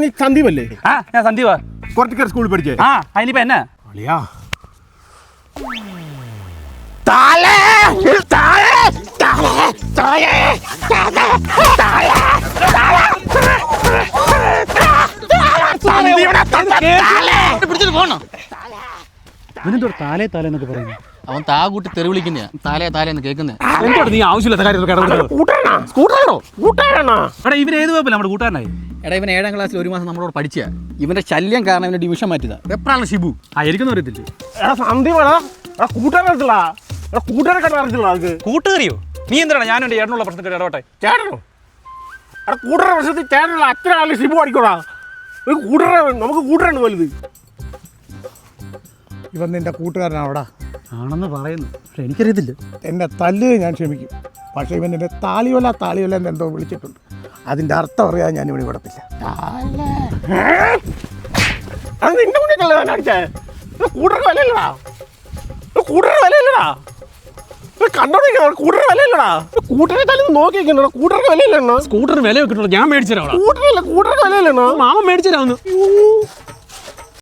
നീ സന്ദീപല്ലേ? ഞാൻ സന്ദീപാ. പുറത്തേക്ക് സ്കൂളിൽ പഠിച്ചേ? അതിനിപ്പോ എന്നാ അളിയാ ഇവനെന്തോട് താലേ താലേ എന്നൊക്കെ പറയുന്നു. അവൻ താ കൂട്ടി തെറി വിളിക്കുന്നയാ. താലേ താലേന്ന് കേൾക്കുന്നേ. എന്തോട് നീ ആവശ്യമില്ലാത്ത കാര്യങ്ങളൊക്കെ ഇവൻ ഏത് കുഴപ്പമില്ല നമ്മുടെ കൂട്ടുകാരനായി. എടാ ഇവൻ 7ാം ക്ലാസ്സിൽ 1 മാസം നമ്മളോട് പഠിച്ച ഇവന്റെ ശല്യം കാരണം ഇവന്റെ ഡിവിഷൻ മാറ്റിയതാ. എപ്പോഴാണ് ഷിബു? എനിക്കൊന്നും അറിയത്തില്ല. കൂട്ടുകാരെ കണ്ടറിയില്ല. കൂട്ടുകാരിയോ? നീ എന്താണ് ഞാനും എൻ്റെ ഏട്ടനുള്ള പ്രശ്നത്തിൽ ഇടപെട്ടെ? ചേട്ടനോ? എടാ കൂട്ടുകാരുടെ പ്രശ്നത്തിൽ ചേട്ടനുള്ള അച്ഛൻ ആളെ ഷിബു അടിക്കോടാ. ഒരു കൂട്ടുകാരെ നമുക്ക് കൂട്ടുകാരാണ് വലുത്. ഇവൻ നിന്റെ കൂട്ടുകാരനാണോടാ? ആണെന്ന് പറയുന്നു, പക്ഷെ എനിക്കറിയത്തില്ല. എന്നെ തല്ല് ഞാൻ ക്ഷമിക്കും, പക്ഷേ ഇവൻ നിന്റെ താളിയൊല എന്നെന്തോ വിളിച്ചിട്ടുണ്ട്. അതിൻ്റെ അർത്ഥം അറിയാതെ ഞാൻ ഇവിടെ വിടത്തില്ല. അത് നിന്റെ മുന്നിൽ അടിച്ചേ. കൂട്ടുകാർ വിലയില്ലടാ, കൂട്ടുകാർ വിലയില്ലടാ. കണ്ടോണ്ടിരിക്കണ കൂട്ടർ വിലയില്ലടാ. കൂട്ടരെ തല്ലി നോക്കിയിരിക്കണ കൂട്ടർക്ക് വിലയില്ലണ്ണ. സ്കൂട്ടറിന് വില വെക്കിട്ടുള്ളൂ. ഞാൻ മേടിച്ചു തരാം. കൂട്ടറല്ല, കൂട്ടർക്ക് വിലയില്ലണ്ണ. മാമൻ മേടിച്ചു തരാമെന്ന്.